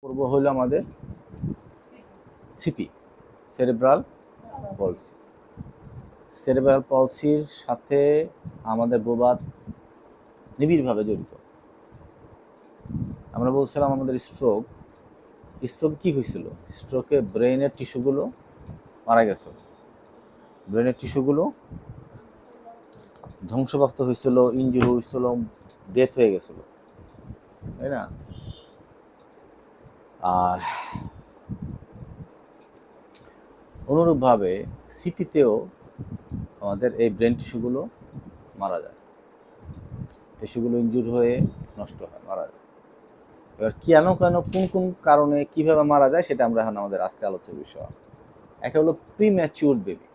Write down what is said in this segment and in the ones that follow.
পূর্ব হলো আমাদের CP, cerebral পলসি। Cerebral পলসির সাথে আমাদের বোবাদ নিবিড়ভাবে জড়িত। আমরা বলছিলাম আমাদের স্ট্রোক কি হয়েছিল? স্ট্রোকে ব্রেনের টিস্যুগুলো মারা গেছিল, ব্রেনের টিস্যুগুলো ধ্বংসপ্রাপ্ত হয়েছিল, ইনজুরি হয়েছিল, ডেথ হয়ে গেছিল, তাই না? আর অনুরূপভাবে সিপিতেও আমাদের এই ব্রেন টিস্যুগুলো মারা যায়, টিস্যুগুলো ইনজুর হয়ে নষ্ট হয়, মারা যায়। এবার কেন কোন কোন কারণে কিভাবে মারা যায় সেটা আমরা এখন আমাদের আজকে আলোচ্য বিষয়। একটা হলো প্রিম্যাচিউর বেবি।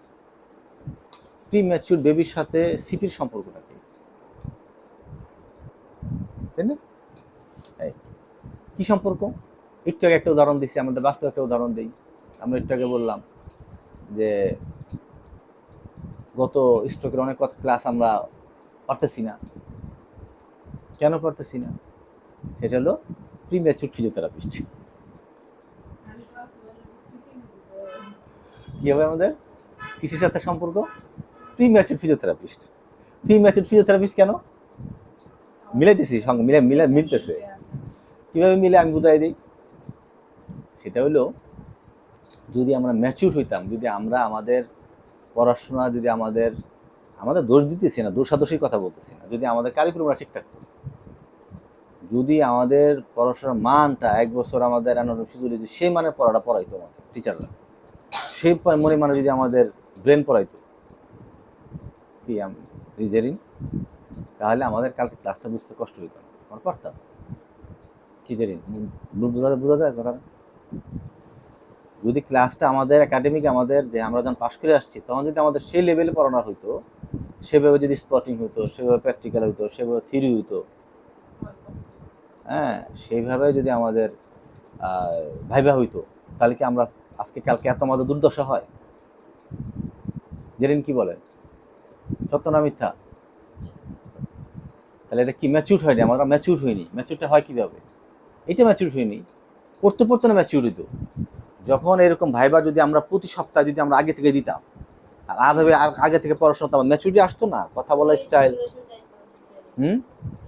প্রিম্যাচিউর বেবির সাথে সিপির সম্পর্কটা কি, তাই না? কি সম্পর্ক? একটু আগে একটা উদাহরণ দিচ্ছি, আমাদের বাস্তব একটা উদাহরণ দিই। আমরা একটু আগে বললাম যে গত স্ট্রোকের অনেক ক্লাস আমরা পারতেছি না। কেন পারতেছি না? সেটা হলো প্রিম্যাচিউর ফিজিওথেরাপিস্ট। কি হবে আমাদের কিসের সাথে সম্পর্ক? Premature physiotherapist. প্রিম্যাচিউর ফিজিওথেরাপিস্ট কেন মিলাইতেছি, সঙ্গে মিলতেছে। কিভাবে মিলে আমি বুঝাই দিই। সেটা হলো, যদি আমরা ম্যাচিউর হইতাম, যদি আমরা আমাদের পড়াশোনা, যদি আমাদের দোষ দিতেছি না, দোষাদোষির কথা বলতেছি না, যদি আমাদের কারিকুলামটা ঠিক থাকতো, যদি আমাদের পড়াশোনার মানটা এক বছর আমাদের সেই মানের পড়াটা পড়াইতো আমাদের টিচাররা, সেই মানে যদি আমাদের ব্রেন পড়াইতো কি রিজেরিন, তাহলে আমাদের কালকে ক্লাসটা বুঝতে কষ্ট হইতো না, আমরা পারতাম। কি জেরিন বোঝা যায় কথা? যদি ক্লাসটা আমাদের একাডেমিক, আমাদের যে আমরা যখন পাশ করে আসছি তখন যদি আমাদের সেই লেভেলে পড়ানো হইতো, সেভাবে যদি স্পটিং হইতো, সেভাবে প্র্যাকটিক্যাল হইতো, সেভাবে থিওরি হইতো, হ্যাঁ, সেইভাবে যদি আমাদের ভাইবা হইতো, তাহলে কি আমরা আজকে কালকে এত আমাদের দুর্দশা হয়? জেরিন কি বলে, সত্য না মিথ্যা? তাহলে এটা কি ম্যাচিউর হয়নি? আমরা ম্যাচিউর হইনি। ম্যাচিউরটা হয় কীভাবে? এটা ম্যাচিউর হয়নি, পড়তে পড়তে না ম্যাচিউর হইতো। যখন এরকম ভাইবা যদি আমরা প্রতি সপ্তাহে যদি আমরা আগে থেকে দিতাম, আর আগে থেকে পড়াশোনা, তো ম্যাচুরিটি আসতো না, কথা বলার স্টাইল।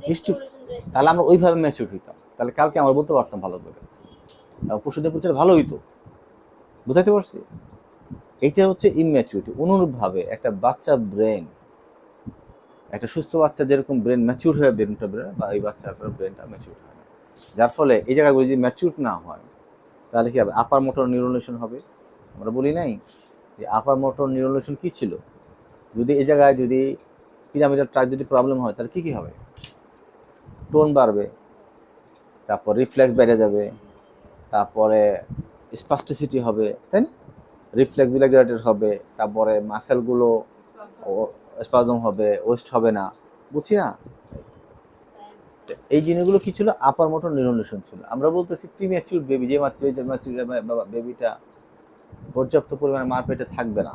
নিশ্চয়। তাহলে আমরা ওইভাবে ম্যাচিউর হইতাম, তাহলে কালকে আমরা বলতে পারতাম ভালো করে, পশুদের পরীক্ষা ভালো হইতো। বুঝাইতে পারছি? এইটা হচ্ছে ইম্যাচুরিটি। অনুরূপভাবে একটা বাচ্চা ব্রেন, একটা সুস্থ বাচ্চা যেরকম ব্রেন ম্যাচিউর হয়ে ব্রেনটা, বা এই বাচ্চাটার ব্রেনটা ম্যাচিউর হয় না, যার ফলে এই জায়গায় যদি ম্যাচিউর না হয় তাহলে কি হবে? আপার মোটর নিউরোলেশন হবে। আমরা বলি নাই যে আপার মোটর নিউরোলেশন কি ছিল? যদি এই জায়গায় যদি পিরামিডাল ট্রাক যদি প্রবলেম হয় তাহলে কি হবে? টোন বাড়বে, তারপর রিফ্লেক্স বেড়ে যাবে, তারপরে স্পাস্টিসিটি হবে, তাই না? রিফ্লেক্স রিলেটেড হবে, তারপরে মাসেলগুলো স্পাজম হবে, ওয়েস্ট হবে না, বুঝছি না? এই জিনিসগুলো কি ছিল? আপার মোটর নিউরোলেশন ছিল। আমরা বলতেছি প্রিম্যাচিউর বেবি, যে মাত্র বেবিটা পর্যাপ্ত পরিমাণে মার পেটে থাকবে না,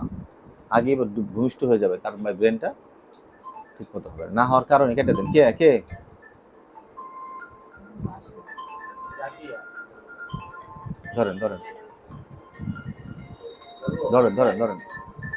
আগেই ভূমিষ্ঠ হয়ে যাবে, তার ব্রেনটা ঠিক মতো হবে না। হওয়ার কারণে কেটে দেন। কে কে ধরেন ধরেন ধরেন ধরেন ধরেন